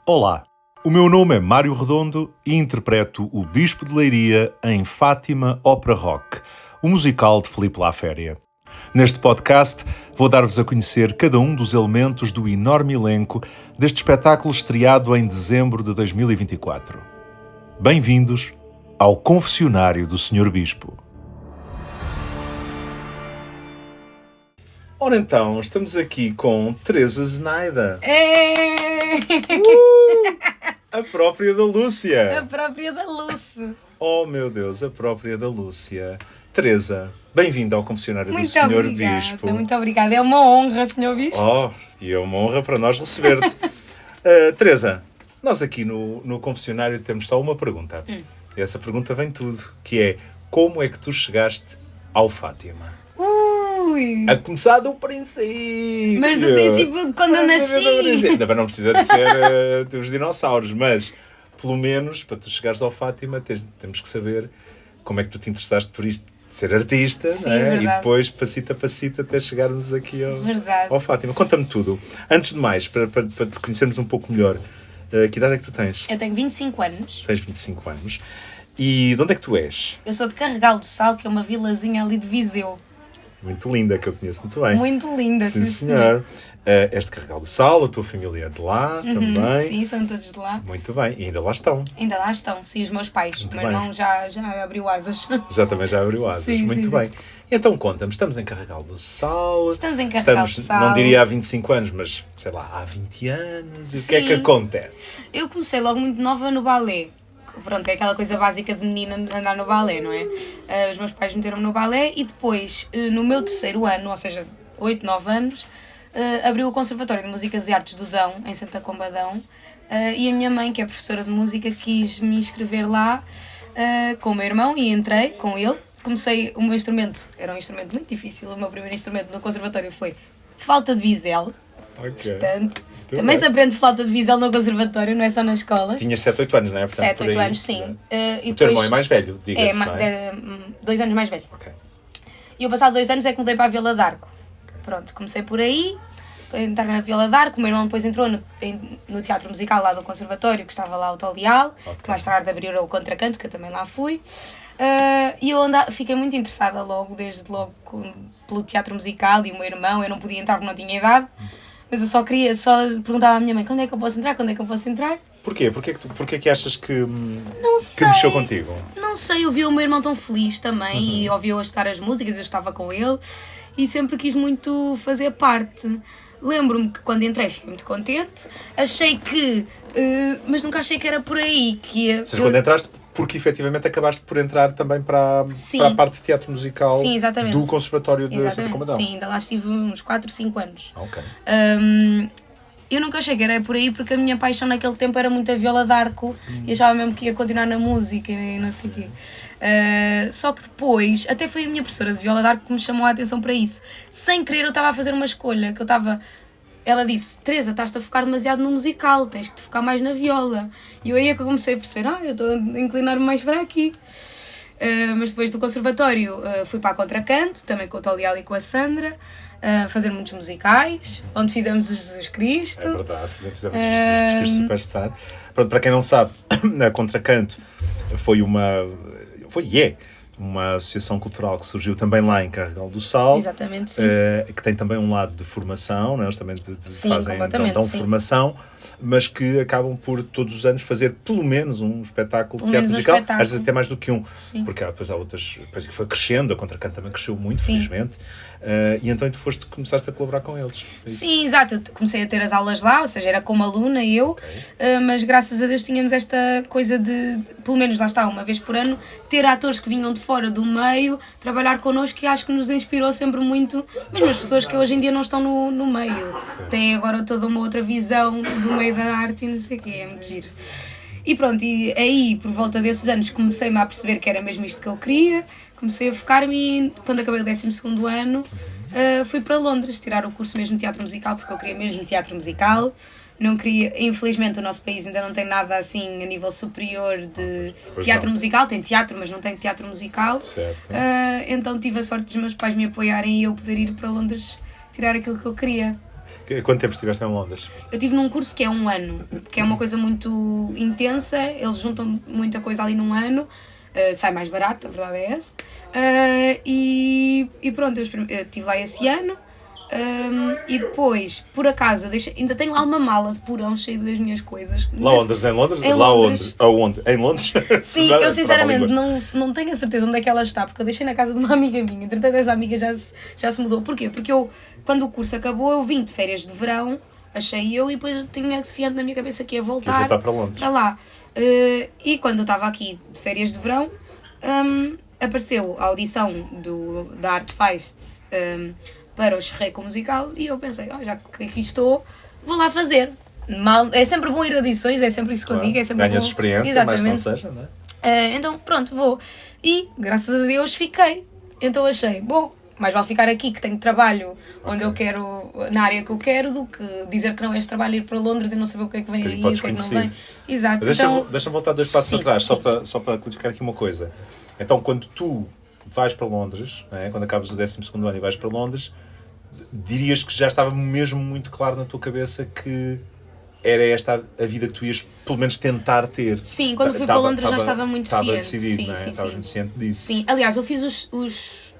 Olá, o meu nome é Mário Redondo e interpreto o Bispo de Leiria em Fátima Opera Rock, o musical de Filipe Laféria. Neste podcast vou dar-vos a conhecer cada um dos elementos do enorme elenco deste espetáculo estreado em dezembro de 2024. Bem-vindos ao Confessionário do Sr. Bispo. Ora então, estamos aqui com Teresa Zenaida. A própria da Lúcia. A própria da Lúcia. Oh meu Deus, a própria da Lúcia. Teresa, bem-vinda ao Confessionário do Sr. Bispo. Muito obrigada, é uma honra, Sr. Bispo. Oh, e é uma honra para nós receber-te. Teresa, nós aqui no Confessionário temos só uma pergunta. E essa pergunta vem tudo, que é: como é que tu chegaste ao Fátima? A começar do princípio. Mas do princípio de quando eu nasci. Também não precisa de ser dos dinossauros, mas pelo menos para tu chegares ao Fátima temos que saber como é que tu te interessaste por isto de ser artista. Sim, não é? verdade. E depois, passito a passito, até chegarmos aqui ao Fátima. Conta-me tudo. Antes de mais, para te conhecermos um pouco melhor, que idade é que tu tens? Eu tenho 25 anos. Tens 25 anos. E de onde é que tu és? Eu sou de Carregal do Sal, que é uma vilazinha ali de Viseu. Muito linda, que eu conheço muito bem. Muito linda, sim senhor. És de Carregal do Sal, a tua família é de lá também. Sim, são todos de lá. Muito bem, e ainda lá estão. Ainda lá estão, sim, os meus pais. Muito O meu bem. irmão já abriu asas. Já também já abriu asas. Sim, Muito sim, bem. E então conta-me, estamos em Carregal do Sal. Estamos em Carregal do Sal. Não diria há 25 anos, mas sei lá, há 20 anos. E o que é que acontece? Eu comecei logo muito nova no balé. Pronto, é aquela coisa básica de menina andar no balé, não é? Os meus pais meteram-me no balé e depois, no meu terceiro ano, ou seja, 8, 9 anos, abriu o Conservatório de Músicas e Artes do Dão, em Santa Combadão, e a minha mãe, que é professora de música, quis me inscrever lá com o meu irmão e entrei com ele. Comecei, o meu instrumento era um instrumento muito difícil, o meu primeiro instrumento no conservatório foi flauta de bisel. Ok. Portanto, também se aprende flauta de bisel no conservatório, não é só na escola. Tinhas 7, 8 anos, não é? 7, 8 anos, sim. E o teu irmão é mais velho, diga-se, não é? É 2 anos mais velho. Ok. E eu, passado 2 anos, é que mudei para a Vila d'Arco. Pronto, comecei por aí, para entrar na Vila d'Arco. O meu irmão depois entrou no teatro musical lá do conservatório, que estava lá o Tolial, que mais tarde abriu o Contracanto, que eu também lá fui. E eu fiquei muito interessada desde logo pelo teatro musical, e o meu irmão, eu não podia entrar porque não tinha idade. Mas eu só perguntava à minha mãe: quando é que eu posso entrar? Quando é que eu posso entrar? Porquê? Porquê que achas que sei. mexeu contigo? Não sei, eu vi o meu irmão tão feliz também e ouvi-o a estar as músicas, eu estava com ele e sempre quis muito fazer parte. Lembro-me que quando entrei fiquei muito contente, achei que, mas nunca achei que era por aí que ia... Ou seja, quando entraste, porque efetivamente acabaste por entrar também para a parte de teatro musical. Sim, exatamente. Do Conservatório de Santa Combadão. Sim, ainda lá estive uns 4, 5 anos. Ok. Eu nunca achei que era por aí porque a minha paixão naquele tempo era muito a viola d'arco e achava mesmo que ia continuar na música e não sei o quê. Só que depois, até foi a minha professora de viola d'arco que me chamou a atenção para isso. Sem querer, eu estava a fazer uma escolha, que eu estava... Ela disse: Teresa, estás-te a focar demasiado no musical, tens que te focar mais na viola. E aí é que eu comecei a perceber: eu estou a inclinar-me mais para aqui. Mas depois do conservatório fui para a Contracanto, também com o Tolial e com a Sandra, fazer muitos musicais, onde fizemos o Jesus Cristo. É verdade, fizemos o Jesus Cristo Superstar. Pronto, para quem não sabe, a Contracanto foi uma associação cultural que surgiu também lá em Carregal do Sal. Exatamente, sim. Que tem também um lado de formação, né? Eles também dão sim. formação, mas que acabam por todos os anos fazer pelo menos um espetáculo de teatro musical, às vezes até mais do que um, porque depois há outras, depois que foi crescendo, a Contracanto também cresceu muito, felizmente, e então tu começaste a colaborar com eles. Sim, exato, eu comecei a ter as aulas lá, ou seja, era como aluna eu, mas graças a Deus tínhamos esta coisa de, pelo menos lá está, uma vez por ano, ter atores que vinham de fora do meio, trabalhar connosco, que acho que nos inspirou sempre muito, mesmo as pessoas que hoje em dia não estão no meio, têm agora toda uma outra visão do meio da arte e não sei o quê, é muito giro. E pronto, e aí, por volta desses anos, comecei-me a perceber que era mesmo isto que eu queria, comecei a focar-me e, quando acabei o 12º ano, fui para Londres tirar o curso mesmo de teatro musical, porque eu queria mesmo teatro musical. Não queria, infelizmente o nosso país ainda não tem nada assim a nível superior de teatro musical, tem teatro, mas não tem teatro musical. Certo. Então tive a sorte dos meus pais me apoiarem e eu poder ir para Londres tirar aquilo que eu queria. Quanto tempo estiveste em Londres? Eu estive num curso que é 1 ano, que é uma coisa muito intensa, eles juntam muita coisa ali num ano, sai mais barato, a verdade é essa. E pronto, eu estive lá esse ano. E depois, por acaso, ainda tenho lá uma mala de porão cheia das minhas coisas. Lá onde? Em Londres? Em lá Londres. Onde? Em Londres? Sim, eu sinceramente não tenho a certeza onde é que ela está, porque eu deixei na casa de uma amiga minha. Entretanto, essa amiga já se mudou. Porquê? Porque eu, quando o curso acabou, eu vim de férias de verão, achei eu, e depois eu tinha ciente na minha cabeça que ia voltar para Londres. Para lá. E quando eu estava aqui de férias de verão, apareceu a audição da Artfeist para o Xerreco musical e eu pensei, já que aqui estou, vou lá fazer. É sempre bom ir a audições, é sempre isso que eu digo, é sempre ganhas bom. Experiência, exatamente. mas não seja, não é? Então pronto, vou. E graças a Deus fiquei. Então achei, bom, mais vale ficar aqui que tenho trabalho onde eu quero, na área que eu quero, do que dizer que não é este trabalho, ir para Londres e não saber o que é que vem aí, o que é que não vem. Exato. Deixa-me voltar 2 passos atrás, só para clarificar aqui uma coisa. Então, quando tu vais para Londres, não é? Quando acabas o 12º ano e vais para Londres, dirias que já estava mesmo muito claro na tua cabeça que era esta a vida que tu ias pelo menos tentar ter? Sim, quando fui para Londres já estava muito ciente. Decidido, não é? Estavas muito ciente disso. Sim, aliás, eu fiz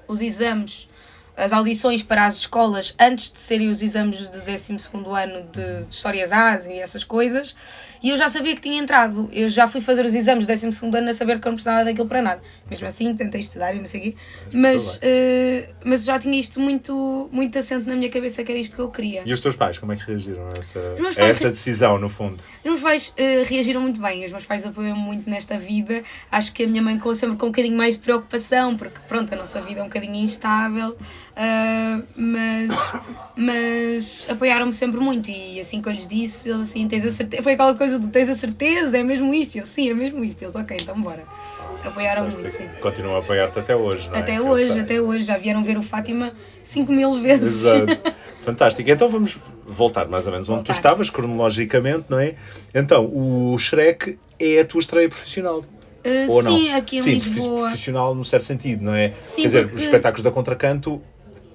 os exames, as audições para as escolas antes de serem os exames de 12º ano de Histórias Ás e essas coisas, e eu já sabia que tinha entrado. Eu já fui fazer os exames de 12º ano a saber que eu não precisava daquilo para nada. Mesmo assim, tentei estudar e não sei o quê, mas já tinha isto muito, muito assente na minha cabeça que era isto que eu queria. E os teus pais, como é que reagiram a essa decisão, no fundo? Os meus pais reagiram muito bem, os meus pais apoiam muito nesta vida. Acho que a minha mãe sempre com um bocadinho mais de preocupação, porque pronto, a nossa vida é um bocadinho instável, mas apoiaram-me sempre muito, e assim que eu lhes disse, eles assim, tens a certeza, foi aquela coisa do tens a certeza, é mesmo isto? Eu, sim, é mesmo isto. Eles, ok, então bora. Apoiaram muito, sim. Continuam a apoiar-te até hoje, não é? Até hoje, já vieram ver o Fátima 5.000 vezes. Exato. Fantástico. Então vamos voltar mais ou menos onde tu estavas, cronologicamente, não é? Então, o Shrek é a tua estreia profissional. Ou sim, não? aqui em Lisboa. Profissional num certo sentido, não é? Sim, quer dizer, os espetáculos da Contracanto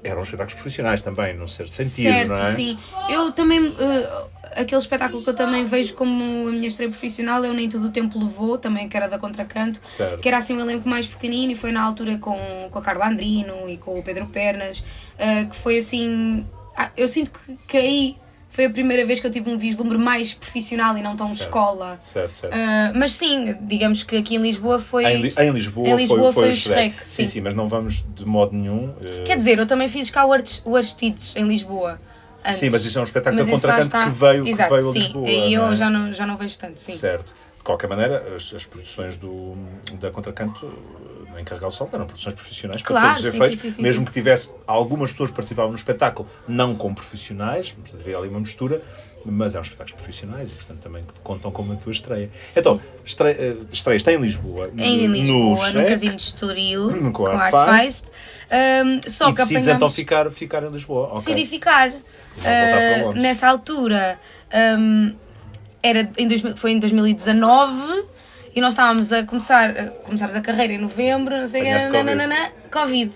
eram espetáculos profissionais também, num certo sentido, certo, não é? Sim. Eu também, aquele espetáculo que eu também vejo como a minha estreia profissional é o Nem Todo o Tempo Levou, também que era da Contracanto, certo. Que era assim um elenco mais pequenino, e foi na altura com a Carla Andrino e com o Pedro Pernas, que foi assim, eu sinto que aí foi a primeira vez que eu tive um vislumbre mais profissional e não tão de escola. Certo. Mas sim, digamos que aqui em Lisboa foi... Em Lisboa foi o Shrek, sim, mas não vamos de modo nenhum... Quer dizer, eu também fiz cá o Aristides, em Lisboa. Antes. Sim, mas isso é um espetáculo da Contracanto que veio a Lisboa. E eu não é? já não vejo tanto, sim. Certo. De qualquer maneira, as produções da Contracanto em Carregal do Salto eram produções profissionais, claro, para todos os efeitos, mesmo que tivesse algumas pessoas que participavam no espetáculo, não como profissionais, portanto havia ali uma mistura, mas eram espetáculos profissionais e portanto também contam como a tua estreia. Sim. Então, estreias-te em Lisboa, no Casino de Estoril, com a Artfeist, só e que decides então ficar em Lisboa. Okay. Decidi ficar. Nessa altura, foi em 2019, e nós estávamos começámos a carreira em novembro, não sei o que, Covid.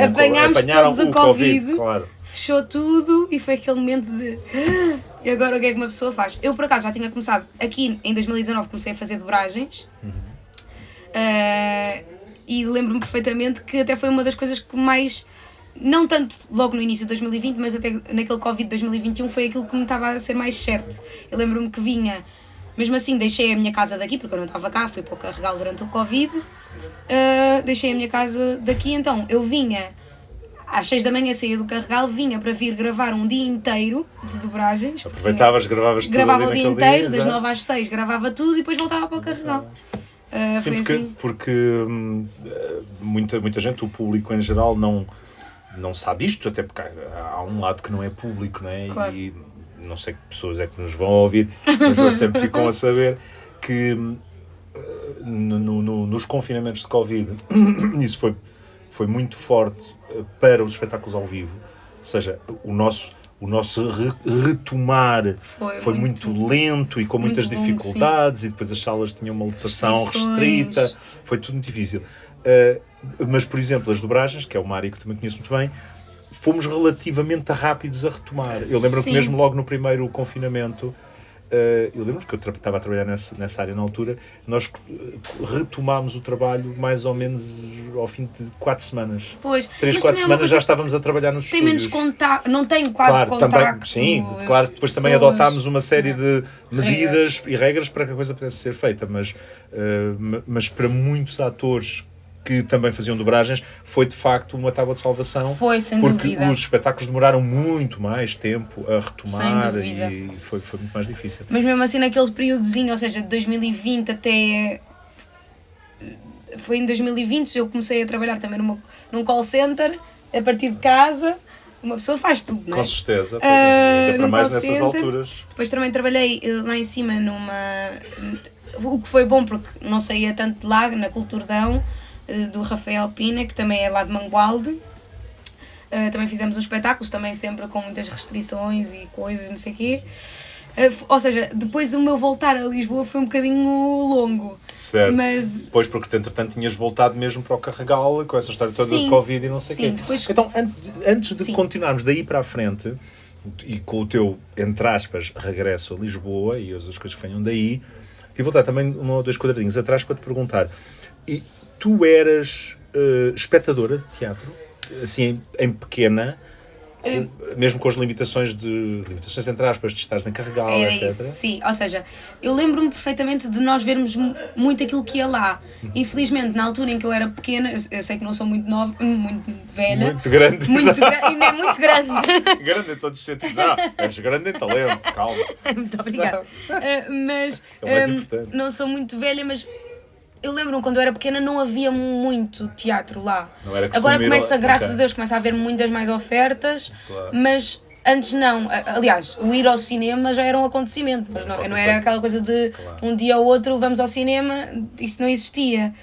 Apanhámos todos o Covid, claro. Fechou tudo e foi aquele momento de... E agora o que é que uma pessoa faz? Eu, por acaso, já tinha começado, aqui em 2019, comecei a fazer dobragens. E lembro-me perfeitamente que até foi uma das coisas que mais... Não tanto logo no início de 2020, mas até naquele Covid de 2021 foi aquilo que me estava a ser mais certo. Eu lembro-me que vinha... Mesmo assim, deixei a minha casa daqui, porque eu não estava cá, fui para o Carregal durante o Covid. Deixei a minha casa daqui, então eu vinha às 6 da manhã, saía do Carregal, vinha para vir gravar um dia inteiro de dobragens. Aproveitavas, gravavas tudo. Gravava o dia inteiro, das 9 às 6, gravava tudo e depois voltava para o Carregal. Sim, porque muita gente, o público em geral, não sabe isto, até porque há um lado que não é público, não é? Claro. E não sei que pessoas é que nos vão ouvir, mas sempre ficam a saber que nos confinamentos de Covid isso foi muito forte para os espetáculos ao vivo, ou seja, o nosso retomar foi muito lento e com muitas dificuldades, e depois as salas tinham uma lotação restrita, foi tudo muito difícil. Mas, por exemplo, as dobragens, que é uma área que também conheço muito bem, fomos relativamente rápidos a retomar. Eu lembro que mesmo logo no primeiro confinamento, eu lembro que eu estava a trabalhar nessa área na altura, nós retomámos o trabalho mais ou menos ao fim de 4 semanas. Pois, 3, 4 semanas já estávamos a trabalhar nos tem estúdios. menos contacto, não tenho quase contacto. Também, sim, claro, depois também adotámos uma série de medidas e regras para que a coisa pudesse ser feita, mas para muitos atores que também faziam dobragens, foi de facto uma tábua de salvação. Foi, sem dúvida. Porque os espetáculos demoraram muito mais tempo a retomar e foi muito mais difícil. Mas mesmo assim naquele períodozinho, ou seja, de 2020 até... Foi em 2020 eu comecei a trabalhar também num call center, a partir de casa. Uma pessoa faz tudo, não é? Com certeza, ainda para mais nessas alturas. Depois também trabalhei lá em cima o que foi bom porque não saía tanto de lá, na Culturdão, do Rafael Pina, que também é lá de Mangualde. Também fizemos uns espetáculos, também sempre com muitas restrições e coisas, não sei o quê. Ou seja, depois o meu voltar a Lisboa foi um bocadinho longo. Certo. Mas... Depois porque entretanto tinhas voltado mesmo para o Carregal, com essa história toda de Covid e não sei o quê. Depois... Então, antes de continuarmos daí para a frente, e com o teu, entre aspas, regresso a Lisboa e as coisas que venham daí, e voltar também 1 ou 2 quadradinhos atrás para te perguntar, e tu eras espectadora de teatro, assim, em pequena, mesmo com as limitações entre aspas, de estares em Carregal, etc. Isso, sim, ou seja, eu lembro-me perfeitamente de nós vermos muito aquilo que ia lá. Infelizmente, na altura em que eu era pequena, eu sei que não sou muito nova, muito velha. Muito grande. Ainda é muito grande. Grande em todos os sentidos. Não, és grande em talento, calma. Muito obrigada. Mas não sou muito velha, mas eu lembro-me quando eu era pequena não havia muito teatro lá. Agora começa, graças a Deus, começa a haver muitas mais ofertas, mas antes não. Aliás, o ir ao cinema já era um acontecimento, mas não era aquela coisa de um dia ou outro vamos ao cinema, isso não existia.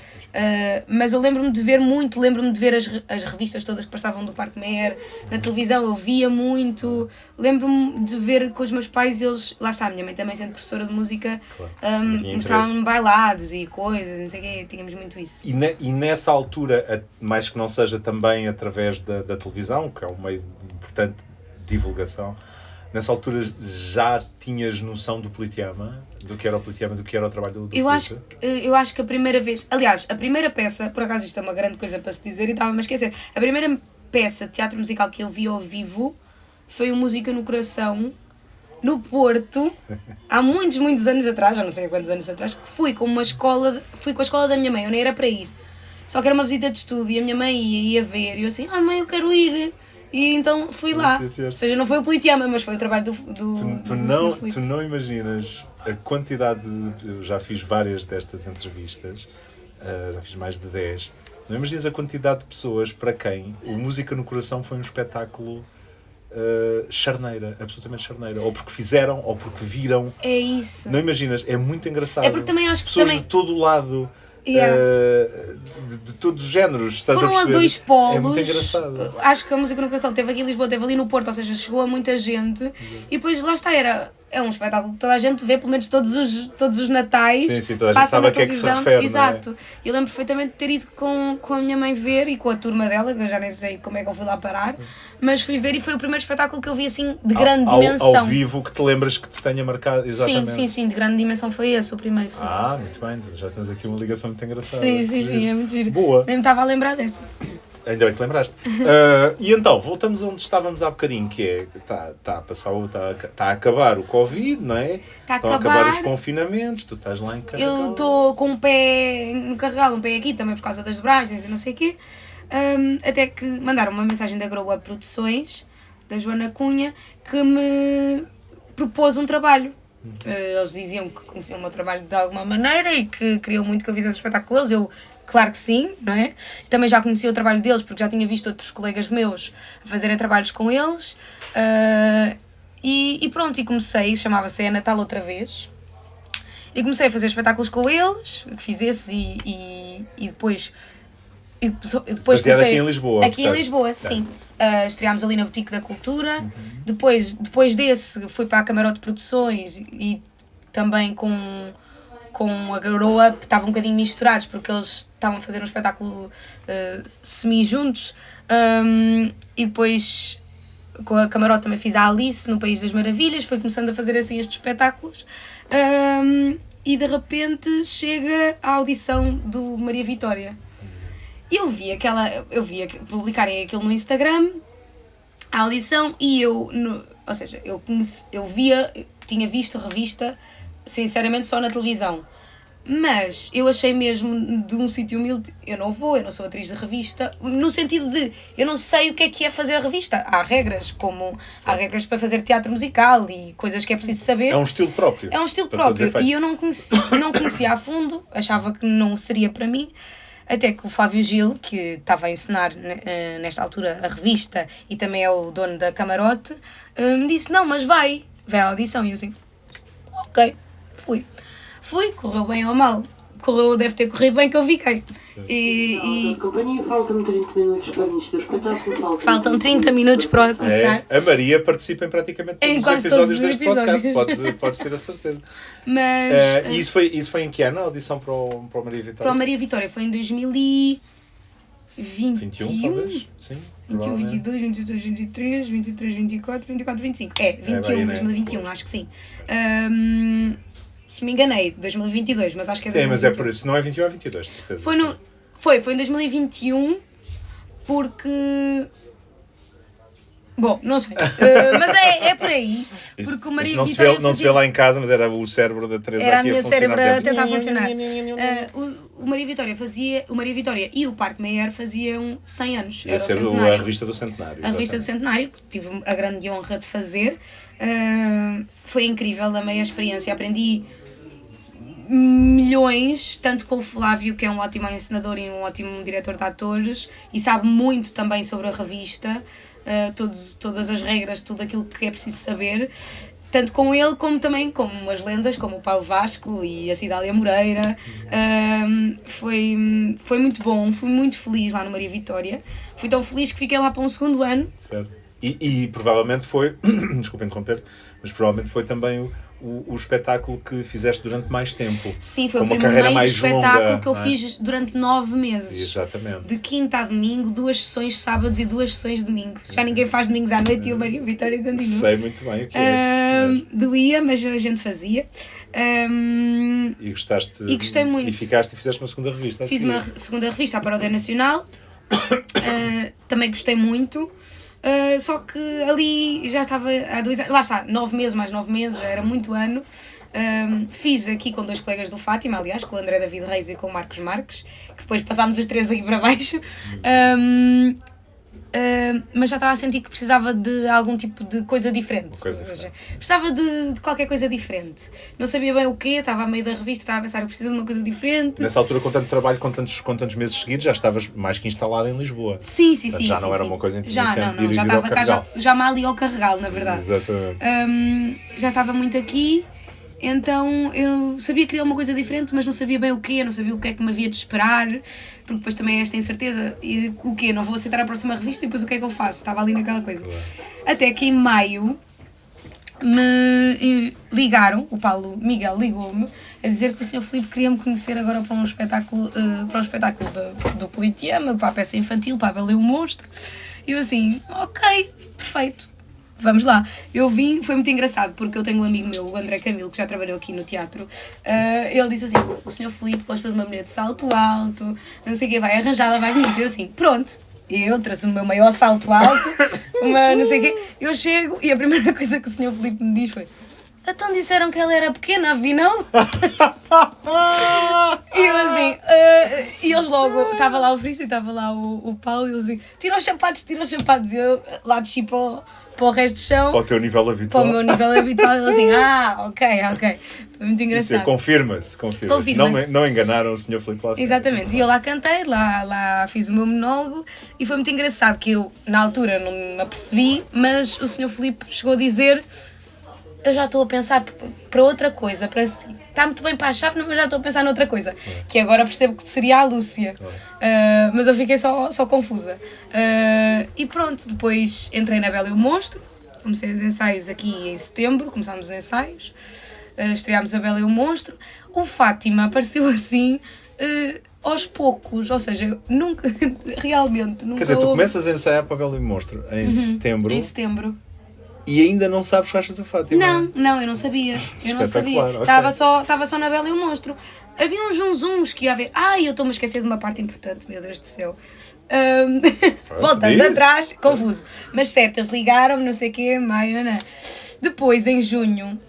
Mas eu lembro-me de ver muito, lembro-me de ver as revistas todas que passavam do Parque Meyer, na televisão eu via muito, lembro-me de ver com os meus pais, eles, lá está, a minha mãe também sendo professora de música, mostravam-me bailados e coisas, não sei o quê, tínhamos muito isso. E nessa altura, mais que não seja também através da televisão, que é um meio importante de divulgação, nessa altura já tinhas noção do Politeama? Do que era o Politeama, do que era o trabalho do eu acho que a primeira vez... Aliás, a primeira peça, por acaso isto é uma grande coisa para se dizer e estava-me a esquecer, a primeira peça de teatro musical que eu vi ao vivo foi o Música no Coração, no Porto, há muitos, muitos anos atrás, já não sei há quantos anos atrás, que fui com a escola da minha mãe, eu nem era para ir. Só que era uma visita de estudo e a minha mãe ia ver e eu assim, mãe, eu quero ir. E então fui lá. Ou seja, não foi o Politeama, mas foi o trabalho do Tu não imaginas a quantidade de... Eu já fiz várias destas entrevistas, já fiz mais de 10. Não imaginas a quantidade de pessoas para quem o Música no Coração foi um espetáculo charneira, absolutamente charneira. Ou porque fizeram, ou porque viram. É isso. Não imaginas? É muito engraçado. É porque também acho que pessoas de todo o lado... de todos os géneros, estás foram a perceber? A 2 polos. É muito engraçado. Acho que a Música no Coração teve aqui em Lisboa, teve ali no Porto, ou seja, chegou a muita gente e depois lá está, é um espetáculo que toda a gente vê, pelo menos todos os natais. Sim, toda a gente sabe a que é que se refere. Exato. Eu lembro perfeitamente de ter ido com a minha mãe ver e com a turma dela, que eu já nem sei como é que eu fui lá parar, mas fui ver e foi o primeiro espetáculo que eu vi assim de grande dimensão. Ao vivo que te lembras que te tenha marcado, exatamente. Sim, de grande dimensão foi esse o primeiro. Sim. Muito bem, já tens aqui uma ligação muito engraçada. Sim, é muito giro. Boa. Nem me estava a lembrar dessa. Ainda bem que lembraste. E então, voltamos onde estávamos há bocadinho, que é, está a acabar o Covid, não é? Estão a acabar os confinamentos, tu estás lá em Carregal. Eu estou com um pé no Carregal, um pé aqui, também por causa das dobragens e não sei o quê. Até que mandaram uma mensagem da Grow Up Produções, da Joana Cunha, que me propôs um trabalho. Eles diziam que conheciam o meu trabalho de alguma maneira e que queriam muito que eu fizesse espetáculos. Eu, claro que sim, não é? Também já conhecia o trabalho deles porque já tinha visto outros colegas meus a fazerem trabalhos com eles. E pronto, e comecei, chamava-se É Natal Outra Vez. E comecei a fazer espetáculos com eles, que fiz esse e depois comecei... aqui em Lisboa. Aqui em Lisboa, sim. Estreámos ali na Boutique da Cultura. Depois desse fui para a Camarote Produções e também com com a Grow Up estavam um bocadinho misturados, porque eles estavam a fazer um espetáculo semi-juntos, e depois com a Camarote também fiz a Alice no País das Maravilhas, foi começando a fazer assim estes espetáculos, e de repente chega a audição do Maria Vitória. Eu vi publicarem aquilo no Instagram, a audição, e eu tinha visto a revista, sinceramente, só na televisão. Mas eu achei mesmo de um sítio humilde, eu não sou atriz de revista, no sentido de, eu não sei o que é fazer a revista. Há regras, há regras para fazer teatro musical e coisas que é preciso saber. É um estilo próprio. É um estilo próprio, e eu não conhecia a fundo, achava que não seria para mim, até que o Flávio Gil, que estava a encenar nesta altura a revista e também é o dono da Camarote, me disse, não, mas vai à audição, e eu assim, ok, fui, correu bem ou mal, deve ter corrido bem que eu fiquei. Companhia, faltam 30 minutos para o início do espetáculo. Faltam 30 minutos para começar. A Maria participa em praticamente todos os episódios deste podcast, podes ter a certeza. Mas, e isso foi em que ano, a audição para o Maria Vitória? Para o Maria Vitória foi em 2021, talvez? Sim. 21, 22, 22, 23, 23, 24, 25. 2021, acho que sim. Se me enganei, 2022, mas acho que é 2021. Sim, mas é por isso, não é 21, é 22, de certeza. Foi em 2021, porque... Bom, não sei, mas é por aí, porque o Maria Vitória não se vê lá em casa, mas era o cérebro da Teresa era aqui a minha cérebro a tentar dentro. funcionar. O Maria Vitória e o Parque Meyer faziam 100 anos, era o centenário. A revista do centenário. A revista do centenário, que tive a grande honra de fazer, foi incrível, amei a experiência, aprendi milhões, tanto com o Flávio, que é um ótimo encenador e um ótimo diretor de atores, e sabe muito também sobre a revista, todas as regras, tudo aquilo que é preciso saber, tanto com ele como também com as lendas como o Paulo Vasco e a Cidália Moreira. Foi muito bom, fui muito feliz lá no Maria Vitória, fui tão feliz que fiquei lá para um segundo ano. Certo. E provavelmente foi, desculpa interromper, mas provavelmente foi também o espetáculo que fizeste durante mais tempo. Sim, foi o primeiro espetáculo que eu fiz durante 9 meses. Exatamente. De quinta a domingo, 2 sessões sábados e 2 sessões domingos. Já ninguém faz domingos à noite e o Maria Vitória continua. Sei muito bem o que é. Doía, mas a gente fazia. E gostaste? E gostei muito. E fizeste uma segunda revista. Fiz uma segunda revista, a Paródia Nacional. Também gostei muito. Só que ali já estava há 2 anos, lá está, 9 meses mais 9 meses, já era muito ano. Fiz aqui com 2 colegas do Fátima, aliás, com o André David Reis e com o Marcos Marques, que depois passámos os 3 aqui para baixo. Mas já estava a sentir que precisava de algum tipo de coisa diferente. Precisava de qualquer coisa diferente. Não sabia bem o quê, estava a meio da revista, estava a pensar que preciso de uma coisa diferente. Nessa altura, com tanto trabalho, com tantos meses seguidos, já estavas mais que instalada em Lisboa. Sim. Já não era uma coisa já estava cá, já mal ali ao Carregal, na verdade. Exatamente. Já estava muito aqui. Então eu sabia que queria uma coisa diferente, mas não sabia bem o quê, não sabia o que é que me havia de esperar, porque depois também esta incerteza, e o quê, não vou aceitar a próxima revista e depois o que é que eu faço? Estava ali naquela coisa. Até que em maio me ligaram, o Paulo Miguel ligou-me, a dizer que o Sr. Filipe queria me conhecer agora para um espetáculo do Politeama, para a peça infantil, para a Bela e o Monstro. E eu assim, ok, perfeito. Vamos lá. Eu vim, foi muito engraçado, porque eu tenho um amigo meu, o André Camilo, que já trabalhou aqui no teatro. Ele disse assim, o Sr. Filipe gosta de uma mulher de salto alto, não sei o quê, vai arranjada, vai bonita. Eu assim, pronto. Eu trouxe o meu maior salto alto, uma não sei o quê. Eu chego e a primeira coisa que o Sr. Filipe me diz foi, então disseram que ela era pequena, afinal? E eu assim, e eles logo, estava lá o Frício e estava lá o Paulo, e eles assim, tira os sapatos, e eu lá desci para o resto do chão. Para o teu nível habitual. Para o meu nível habitual, e ele assim, ok. Foi muito engraçado. Sim, confirma-se. Não enganaram o Sr. Filipe lá. Exatamente, e eu lá cantei, lá fiz o meu monólogo, e foi muito engraçado que eu, na altura, não me apercebi, mas o Sr. Filipe chegou a dizer, eu já estou a pensar para outra coisa, para si. Está muito bem para a chave, mas já estou a pensar noutra coisa, que agora percebo que seria a Lúcia, mas eu fiquei só confusa. E pronto, depois entrei na Bela e o Monstro, comecei os ensaios aqui em setembro, começámos os ensaios, estreámos A Bela e o Monstro. O Fátima apareceu assim, aos poucos, ou seja, nunca, realmente, nunca. Quer dizer, tu houve... começas a ensaiar para a Bela e o Monstro em setembro. Em setembro. E ainda não sabes que vais fazer o Fátima? Não, eu não sabia. Okay. Estava só na Bela e o Monstro. Havia uns zunzuns que ia haver. Ai, eu estou-me a esquecer de uma parte importante, meu Deus do céu. Voltando atrás, confuso. Mas certo, eles ligaram-me, não sei o quê, maio, não. Depois, em junho,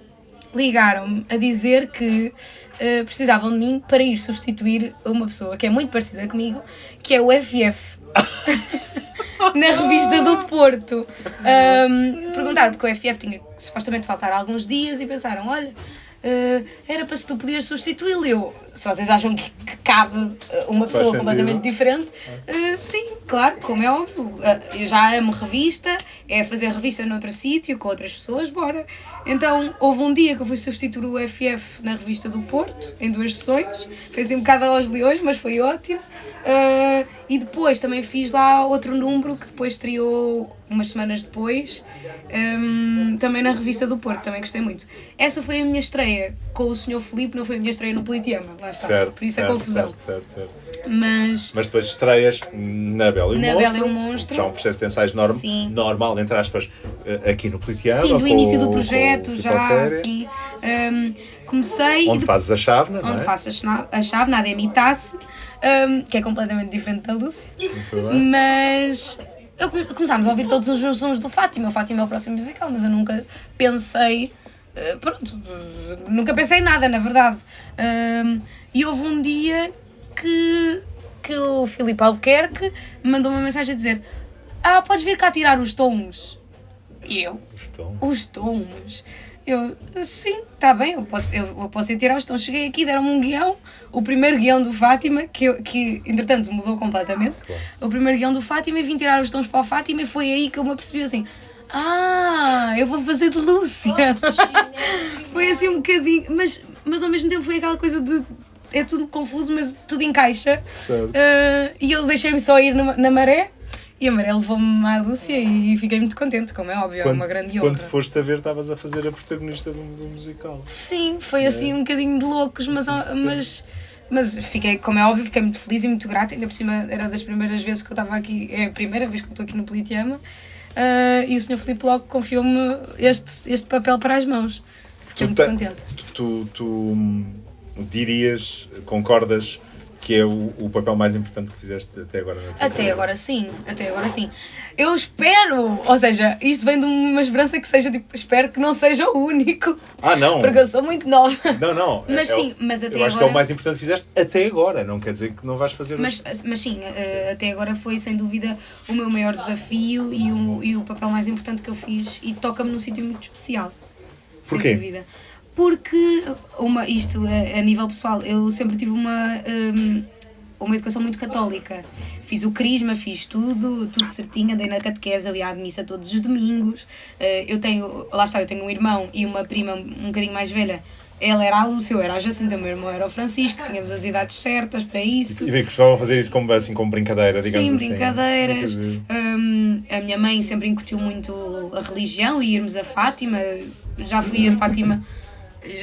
ligaram-me a dizer que precisavam de mim para ir substituir uma pessoa que é muito parecida comigo, que é o FF. Na revista do Porto. Perguntaram porque o FF tinha que supostamente faltar alguns dias e pensaram, olha, era para se tu podias substituí-lo. Se vocês acham que cabe uma pessoa completamente diferente, sim, claro, como é óbvio. Eu já amo revista, é fazer revista noutro sítio, com outras pessoas, bora. Então, houve um dia que eu fui substituir o FF na revista do Porto, em 2 sessões, fez um bocado aos leões, mas foi ótimo. E depois também fiz lá outro número que depois estreou umas semanas depois, também na revista do Porto, também gostei muito. Essa foi a minha estreia com o Sr. Filipe, não foi a minha estreia no Politeama, lá está, certo, por isso a confusão. Certo. Mas depois estreias na Bela e o Monstro, já um processo de ensaios normal, entre aspas, aqui no Politeama. Sim, do início do projeto, já, sim. Comecei... Onde fazes a chávena, não é? Onde faço a chávena, a Demitasse, que é completamente diferente da Lúcia. Mas... começámos a ouvir todos os sons do Fátima. O Fátima é o próximo musical, mas eu nunca pensei... nunca pensei em nada, na verdade. E houve um dia que o Filipe Albuquerque me mandou uma mensagem a dizer: podes vir cá tirar os tons? E eu? Os tons? Eu, sim, está bem, eu posso ir tirar os tons. Cheguei aqui, deram-me um guião, o primeiro guião do Fátima, que entretanto mudou completamente. Claro. O primeiro guião do Fátima, e vim tirar os tons para o Fátima, e foi aí que eu me apercebi assim: eu vou fazer de Lúcia. Foi assim um bocadinho, mas ao mesmo tempo foi aquela coisa de... é tudo confuso, mas tudo encaixa. E eu deixei-me só ir na maré. E a Maré levou-me à Lúcia e fiquei muito contente, como é óbvio, é uma grande honra. Quando foste a ver, estavas a fazer a protagonista do musical. Sim, foi assim um bocadinho de loucos, mas fiquei, como é óbvio, fiquei muito feliz e muito grata. Ainda por cima era das primeiras vezes que eu estava aqui, é a primeira vez que eu estou aqui no Politeama, e o Sr. Filipe logo confiou-me este papel para as mãos. Fiquei muito contente. Tu dirias, concordas que é o papel mais importante que fizeste até agora na tua carreira? Até agora sim. Eu espero, ou seja, isto vem de uma esperança que seja, tipo, espero que não seja o único. Não. Porque eu sou muito nova. Não. Mas sim, mas até agora... Eu acho que é o mais importante que fizeste até agora, não quer dizer que não vais fazer... Mas sim, até agora foi sem dúvida o meu maior desafio e o papel mais importante que eu fiz, e toca-me num sítio muito especial. Porquê? Sem dúvida. Porque, isto a nível pessoal, eu sempre tive uma educação muito católica. Fiz o crisma, fiz tudo certinho, andei na catequese, eu ia à missa todos os domingos. Eu tenho um irmão e uma prima um bocadinho mais velha. Ela era a Lúcia, eu era a Jacinta, o meu irmão era o Francisco, tínhamos as idades certas para isso. E bem que gostavam de fazer isso como brincadeira, digamos assim. Sim, brincadeiras. A minha mãe sempre incutiu muito a religião e irmos a Fátima. Já fui a Fátima...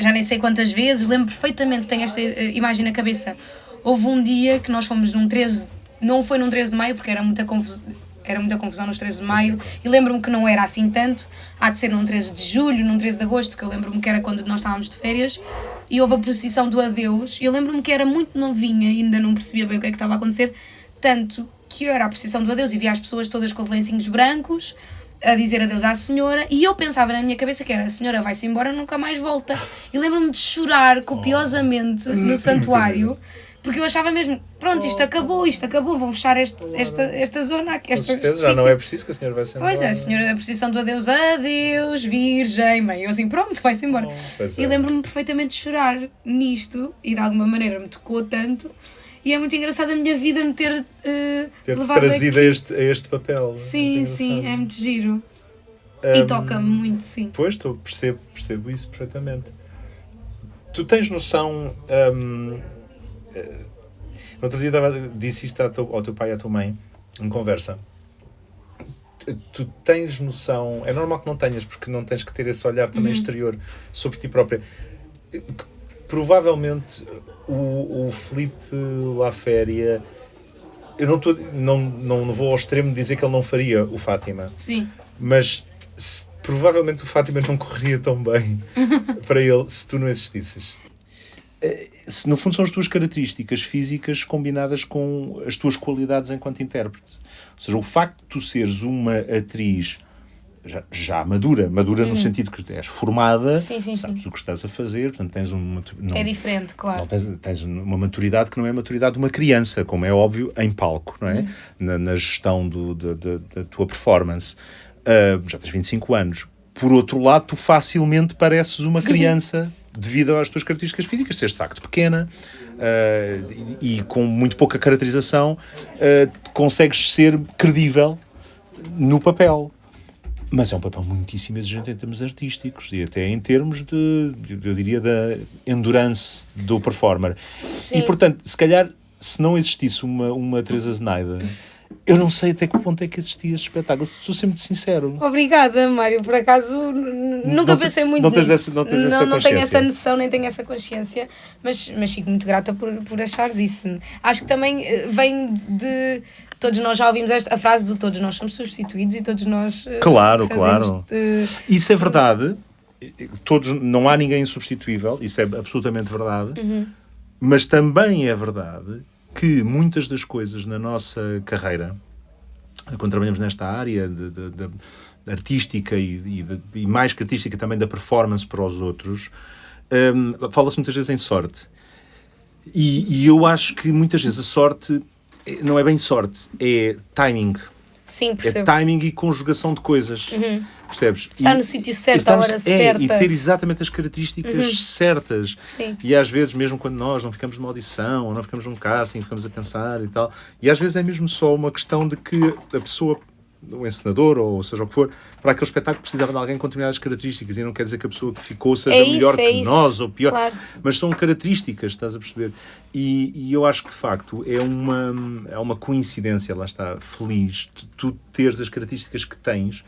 já nem sei quantas vezes, lembro perfeitamente, tenho esta imagem na cabeça. Houve um dia que nós fomos num 13, não foi num 13 de maio, porque era muita confusão nos 13 de maio, e lembro-me que não era assim tanto, há de ser num 13 de julho, num 13 de agosto, que eu lembro-me que era quando nós estávamos de férias, e houve a procissão do adeus, e eu lembro-me que era muito novinha, ainda não percebia bem o que é que estava a acontecer, tanto que era a procissão do adeus, e via as pessoas todas com os lencinhos brancos, a dizer adeus à senhora, e eu pensava na minha cabeça que era: a senhora vai-se embora, nunca mais volta. E lembro-me de chorar copiosamente no santuário, porque eu achava mesmo, pronto, isto acabou, vão fechar esta zona, esta já não é preciso que a senhora vai-se embora. Pois é, a senhora da procissão do adeus, adeus, virgem, mãe, eu assim, pronto, vai-se embora. E lembro-me perfeitamente de chorar nisto, e de alguma maneira me tocou tanto. E é muito engraçado a minha vida me ter levado trazido a este papel. Sim, é muito giro. E toca-me muito, sim. Pois, percebo isso perfeitamente. Tu tens noção... no outro dia disse isto ao teu pai e à tua mãe, em conversa. Tu tens noção... É normal que não tenhas, porque não tens que ter esse olhar também exterior sobre ti própria. provavelmente o Filipe Laféria, eu não vou ao extremo de dizer que ele não faria o Fátima. Sim. Mas provavelmente o Fátima não correria tão bem para ele se tu não existisses. No fundo são as tuas características físicas combinadas com as tuas qualidades enquanto intérprete. Ou seja, o facto de tu seres uma atriz já madura no sentido que és formada, sabes o que estás a fazer, portanto tens é diferente, claro. Tens uma maturidade que não é a maturidade de uma criança, como é óbvio, em palco, não é? Na gestão da tua performance. Já tens 25 anos. Por outro lado, tu facilmente pareces uma criança devido às tuas características físicas, seres de facto pequena e com muito pouca caracterização, consegues ser credível no papel. Mas é um papel muitíssimo exigente em termos artísticos e até em termos eu diria, da endurance do performer. Sim. E, portanto, se calhar, se não existisse uma Teresa Zenaida, eu não sei até que ponto é que existia este espetáculo. Sou sempre sincero. Obrigada, Mário. Por acaso, nunca pensei muito nisso. Não tenho essa noção, nem tenho essa consciência, mas fico muito grata por achares isso. Acho que também vem de... Todos nós já ouvimos a frase do todos nós somos substituídos e todos nós claro. Isso é verdade. Não há ninguém insubstituível. Isso é absolutamente verdade. Mas também é verdade que muitas das coisas na nossa carreira, quando trabalhamos nesta área de artística e mais que artística também da performance para os outros, fala-se muitas vezes em sorte. E eu acho que muitas vezes a sorte não é bem sorte, é timing. Sim, percebo. É timing e conjugação de coisas. Percebes? Estar no sítio certo, à hora certa. E ter exatamente as características certas. Sim. E às vezes, mesmo quando nós não ficamos numa audição, ou não ficamos num casting, ficamos a pensar e tal, e às vezes é mesmo só uma questão de que a pessoa, o encenador, ou seja o que for, para aquele espetáculo precisava de alguém com determinadas características, e não quer dizer que a pessoa que ficou seja melhor que nós, ou pior, claro. Mas são características, estás a perceber? E eu acho que de facto é uma coincidência, lá está, feliz, de tu teres as características que tens,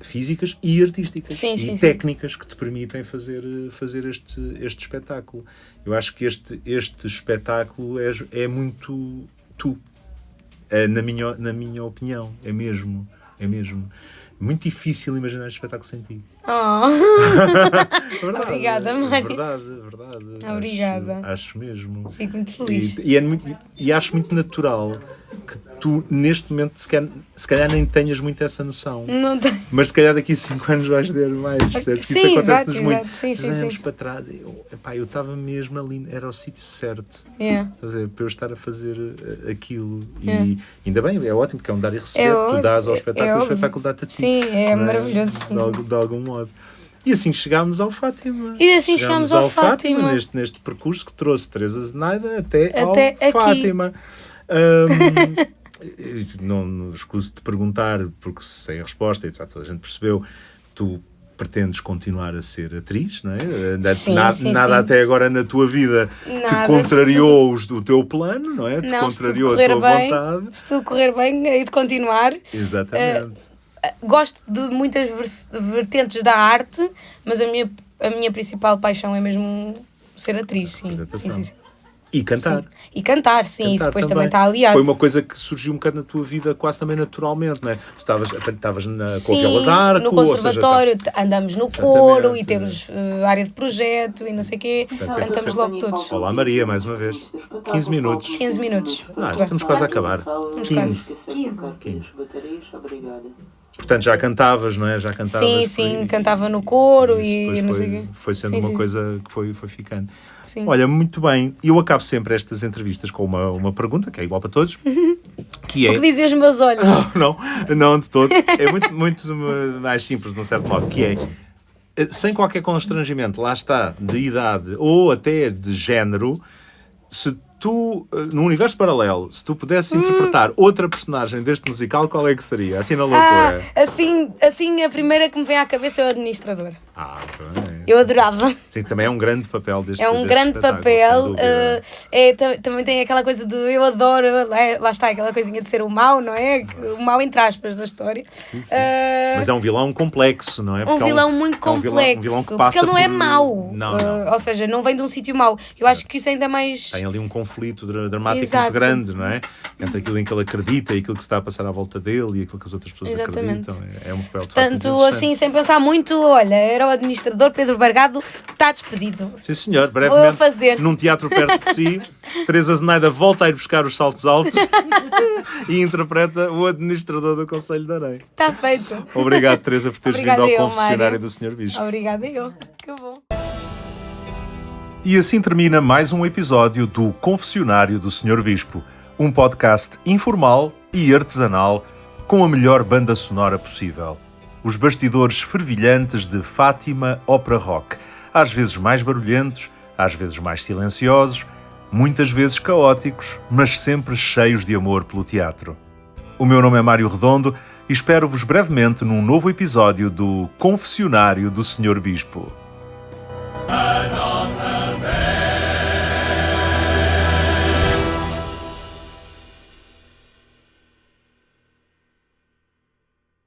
físicas e artísticas, técnicas que te permitem fazer este espetáculo. Eu acho que este espetáculo é muito tu. Na minha opinião, é mesmo. Muito difícil imaginar este espetáculo sem ti. Verdade, obrigada, Mário. Verdade. Obrigada. Acho mesmo. Fico muito feliz. E acho muito natural que tu, neste momento, se calhar nem tenhas muito essa noção. Não tenho. Mas se calhar daqui a 5 anos vais ter mais. Sim, exato. Sim. Para trás. Eu estava mesmo ali, era o sítio certo. Para eu estar a fazer aquilo. E ainda bem, é ótimo, porque é um dar e receber. Tu dás ao espetáculo, o espetáculo dá-te a ti. Sim, é maravilhoso. De algum modo. E assim chegámos ao Fátima. Chegámos ao Fátima. Neste percurso que trouxe Teresa Zenaida até ao aqui. Fátima. Não escuso de perguntar, porque sei a resposta, e toda a gente percebeu, tu pretendes continuar a ser atriz, não é? Sim. Nada até agora na tua vida te contrariou o teu plano, não é? Te contrariou a tua vontade. Se tudo correr bem, hei de continuar. Exatamente. Gosto de muitas vertentes da arte, mas a minha principal paixão é mesmo ser atriz, sim. E cantar. Sim. E cantar, sim, isso depois também está aliado. Foi uma coisa que surgiu um bocado na tua vida quase também naturalmente, não é? Tu estavas com a Viola d'Arco. No conservatório, andamos no coro e temos área de projeto e não sei o quê, cantamos logo todos. Olá Maria, mais uma vez. 15 minutos. 15 minutos. Estamos quase a acabar. 15. Portanto, já cantavas, não é? Sim, cantava no coro e não sei o quê. Foi sendo uma coisa que foi ficando. Sim. Olha, muito bem. Eu acabo sempre estas entrevistas com uma pergunta, que é igual para todos, que é... O que dizem os meus olhos? Não de todo. É muito mais simples, de um certo modo, que é, sem qualquer constrangimento, lá está, de idade ou até de género, se tu, num universo paralelo, se tu pudesses interpretar outra personagem deste musical, qual é que seria? Assim na loucura. Assim, a primeira que me vem à cabeça é o administrador. Bem. Eu adorava. Sim, também é um grande papel deste É um deste grande espetáculo, papel. sem dúvida. Também tem aquela coisa do eu adoro, lá está, aquela coisinha de ser o mau, não é? O mau entre aspas da história. Sim. Mas é um vilão complexo, não é? Um Porque vilão muito complexo, um vilão que porque passa ele não é por... mau, Não. ou seja, não vem de um sítio mau. Eu acho que isso ainda é mais... Tem ali um conflito dramático Exato. muito grande, não é? Entre aquilo em que ele acredita e aquilo que se está a passar à volta dele e aquilo que as outras pessoas Exatamente. acreditam. É um papel de facto Tanto muito assim, sem pensar muito, olha, era o administrador Pedro Bargado, está despedido. Sim, senhor. Vou Brevemente, fazer. num teatro perto de si, Teresa Zenaida volta a ir buscar os saltos altos e interpreta o administrador do Conselho de Arém. Está feito. Obrigado, Teresa, por teres Obrigada vindo ao eu, confessionário Mário. do Sr. Bispo. Obrigada eu. Que bom. E assim termina mais um episódio do Confessionário do Sr. Bispo, um podcast informal e artesanal com a melhor banda sonora possível. Os bastidores fervilhantes de Fátima Opera Rock, às vezes mais barulhentos, às vezes mais silenciosos, muitas vezes caóticos, mas sempre cheios de amor pelo teatro. O meu nome é Mário Redondo e espero-vos brevemente num novo episódio do Confessionário do Sr. Bispo.